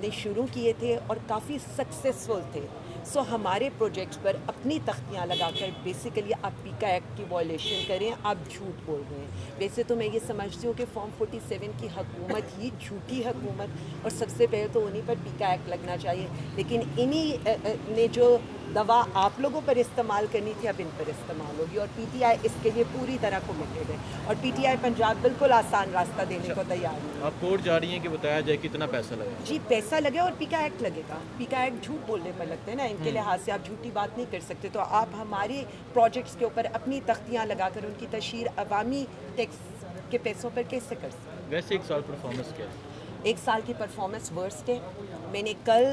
نے شروع کیے تھے اور کافی سکسیسفل تھے. سو ہمارے پروجیکٹس پر اپنی تختیاں لگا کر بیسیکلی آپ پیکا ایکٹ کی وائلیشن کریں, آپ جھوٹ بول رہے ہیں. ویسے تو میں یہ سمجھتی ہوں کہ فارم 47 کی حکومت ہی جھوٹی حکومت, اور سب سے پہلے تو انہیں پر پیکا ایکٹ لگنا چاہیے. لیکن انہیں نے جو دوا آپ لوگوں پر استعمال کرنی تھی اب ان پر استعمال ہوگی, اور پی ٹی آئی اس کے لیے پوری طرح کمیٹڈ ہے, اور پی ٹی آئی پنجاب بالکل آسان راستہ دینے کو تیار ہے. آپ کورٹ جا رہی ہیں کہ بتایا جائے کتنا پیسہ لگے. جی پیسہ لگے اور پیکا ایکٹ لگے گا. پیکا ایکٹ جھوٹ بولنے پر لگتے ہیں نا, ان کے لحاظ سے آپ جھوٹی بات نہیں کر سکتے. تو آپ ہمارے پروجیکٹس کے اوپر اپنی تختیاں لگا کر ان کی تشہیر عوامی ٹیکس کے پیسوں پر کیسے کر سکتے ہیں؟ ویسے ایک سال پرفارمنس کیا ہے؟ ایک سال کی پرفارمنس ورسٹ ہے. میں نے کل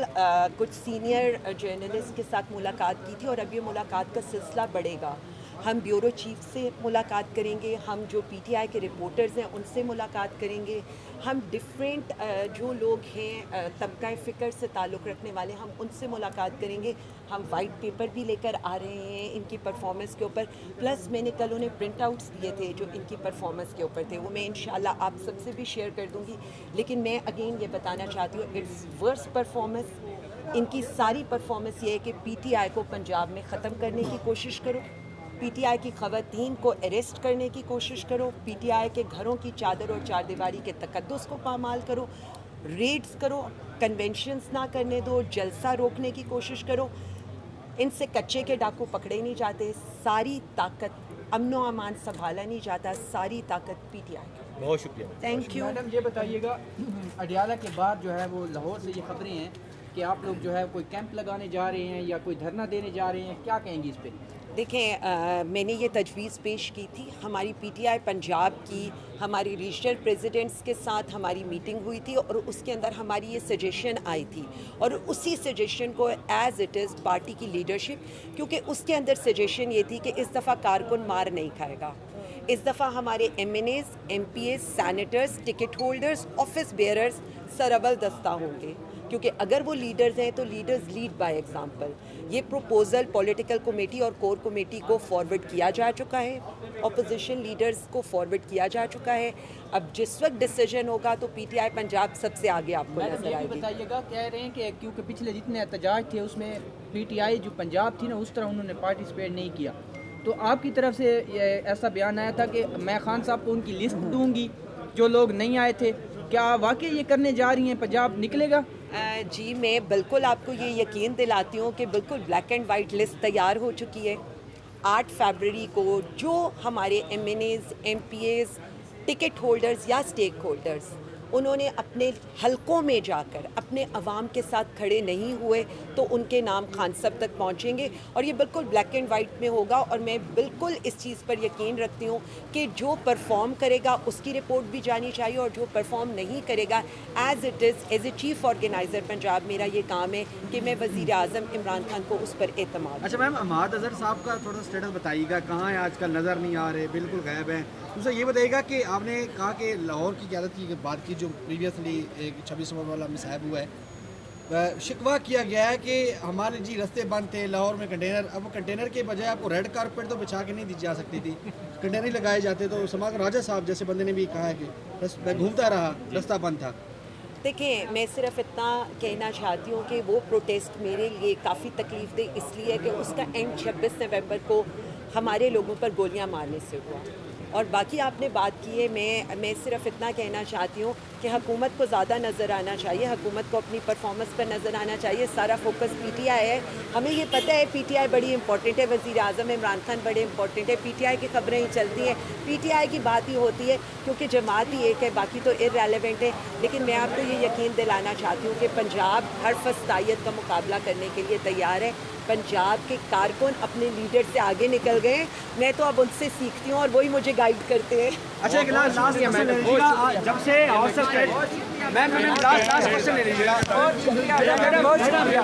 کچھ سینئر جرنلسٹ کے ساتھ ملاقات کی تھی, اور اب یہ ملاقات کا سلسلہ بڑھے گا. ہم بیورو چیف سے ملاقات کریں گے, ہم جو پی ٹی آئی کے رپورٹرز ہیں ان سے ملاقات کریں گے, ہم ڈفرینٹ جو لوگ ہیں طبقہ فکر سے تعلق رکھنے والے, ہم ان سے ملاقات کریں گے. ہم وائٹ پیپر بھی لے کر آ رہے ہیں ان کی پرفارمنس کے اوپر, پلس میں نے کل انہیں پرنٹ آؤٹس دیے تھے جو ان کی پرفارمنس کے اوپر تھے, وہ میں انشاءاللہ آپ سب سے بھی شیئر کر دوں گی. لیکن میں اگین یہ بتانا چاہتی ہوں, اٹس ورس پرفارمنس. ان کی ساری پرفارمنس یہ ہے کہ پی ٹی آئی کو پنجاب میں ختم کرنے کی کوشش کرو, پی ٹی آئی کی خواتین کو اریسٹ کرنے کی کوشش کرو, پی ٹی آئی کے گھروں کی چادر اور چار دیواری کے تقدس کو پامال کرو, ریڈز کرو, کنونشنز نہ کرنے دو, جلسہ روکنے کی کوشش کرو. ان سے کچے کے ڈاکو پکڑے نہیں جاتے, ساری طاقت امن و امان سنبھالا نہیں جاتا, ساری طاقت پی ٹی آئی کی. بہت شکریہ. Thank you. میڈم یہ بتائیے گا, اڈیالہ کے بعد جو ہے وہ لاہور سے یہ خبریں ہیں کہ آپ لوگ جو ہے کوئی کیمپ لگانے جا رہے ہیں یا کوئی دھرنا دینے جا رہے ہیں, کیا کہیں گی اس پہ؟ دیکھیں, میں نے یہ تجویز پیش کی تھی. ہماری پی ٹی آئی پنجاب کی ہماری ریجنل پریزیڈنٹس کے ساتھ ہماری میٹنگ ہوئی تھی, اور اس کے اندر ہماری یہ سجیشن آئی تھی, اور اسی سجیشن کو ایز اٹ از پارٹی کی لیڈرشپ, کیونکہ اس کے اندر سجیشن یہ تھی کہ اس دفعہ کارکن مار نہیں کھائے گا. اس دفعہ ہمارے M N as, M P As, senators, ticket holders, office bearers سربل دستہ ہوں گے, کیونکہ اگر وہ لیڈرز ہیں تو لیڈرز لیڈ بائی ایگزامپل. یہ پروپوزل پولیٹیکل کمیٹی اور کور کمیٹی کو فارورڈ کیا جا چکا ہے, اپوزیشن لیڈرز کو فارورڈ کیا جا چکا ہے. اب جس وقت ڈیسیجن ہوگا تو پی ٹی آئی پنجاب سب سے آگے آپ کو نظر آئے گی. بتائیے گا, کہہ رہے ہیں کہ کیونکہ پچھلے جتنے احتجاج تھے اس میں پی ٹی آئی جو پنجاب تھی نا اس طرح انہوں نے پارٹیسپیٹ نہیں کیا, تو آپ کی طرف سے یہ ایسا بیان آیا تھا کہ میں خان صاحب کو ان کی لسٹ دوں گی جو لوگ نہیں آئے تھے, کیا واقعی یہ کرنے جا رہی ہیں؟ پنجاب نکلے گا؟ جی میں بالکل آپ کو یہ یقین دلاتی ہوں کہ بالکل بلیک اینڈ وائٹ لسٹ تیار ہو چکی ہے. 8 فیبرری کو جو ہمارے M N as, M P as, ticket holders یا اسٹیک ہولڈرز انہوں نے اپنے حلقوں میں جا کر اپنے عوام کے ساتھ کھڑے نہیں ہوئے تو ان کے نام خان صاحب تک پہنچیں گے, اور یہ بالکل بلیک اینڈ وائٹ میں ہوگا. اور میں بالکل اس چیز پر یقین رکھتی ہوں کہ جو پرفارم کرے گا اس کی رپورٹ بھی جانی چاہیے, اور جو پرفارم نہیں کرے گا as it is, as a chief organiser Punjab میرا یہ کام ہے کہ میں وزیر اعظم عمران خان کو اس پر اعتماد. اچھا میم, اماد اظہر صاحب کا تھوڑا اسٹیٹس بتائیے گا, کہاں ہیں آج کل, نظر نہیں آ رہے, بالکل غائب ہیں. دوسرا یہ بتائیے گا کہ آپ نے کہا کہ لاہور کی قیادت کی بات کی جو پریویسلی ایک 26 نومبر والا مصائب ہوا ہے, شکوہ کیا گیا ہے کہ ہمارے جی رستے بند تھے لاہور میں کنٹینر, اب کنٹینر کے بجائے آپ کو ریڈ کارپیٹ تو بچھا کے نہیں دی جا سکتی تھی, کنٹینر لگائے جاتے. تو سما راجہ صاحب جیسے بندے نے بھی کہا ہے کہ میں گھومتا رہا, رستہ بند تھا. دیکھیں, میں صرف اتنا کہنا چاہتی ہوں کہ وہ پروٹیسٹ میرے لیے کافی تکلیف دہ اس لیے کہ اس کا اینڈ 26 نومبر کو ہمارے لوگوں پر گولیاں مارنے سے ہوا. اور باقی آپ نے بات کی ہے, میں صرف اتنا کہنا چاہتی ہوں کہ حکومت کو زیادہ نظر آنا چاہیے, حکومت کو اپنی پرفارمنس پر نظر آنا چاہیے. سارا فوکس پی ٹی آئی ہے. ہمیں یہ پتہ ہے پی ٹی آئی بڑی امپورٹنٹ ہے, وزیر اعظم عمران خان بڑے امپورٹنٹ ہے, پی ٹی آئی کی خبریں ہی چلتی ہیں, پی ٹی آئی کی بات ہی ہوتی ہے کیونکہ جماعت ہی ایک ہے, باقی تو ارریلیونٹ ہے. لیکن میں آپ کو یہ یقین دلانا چاہتی ہوں کہ پنجاب ہر فسطائیت کا مقابلہ کرنے کے لیے تیار ہے. پنجاب کے کارکن اپنے لیڈر سے آگے نکل گئے ہیں, میں تو اب ان سے سیکھتی ہوں اور وہی مجھے گائیڈ کرتے ہیں. اچھا ایک لاسٹ کوسچن لے لیجیے گا, جب سے ہاؤس آف لاسٹ کوسچن لے لیجیے گا. بہت شکریہ.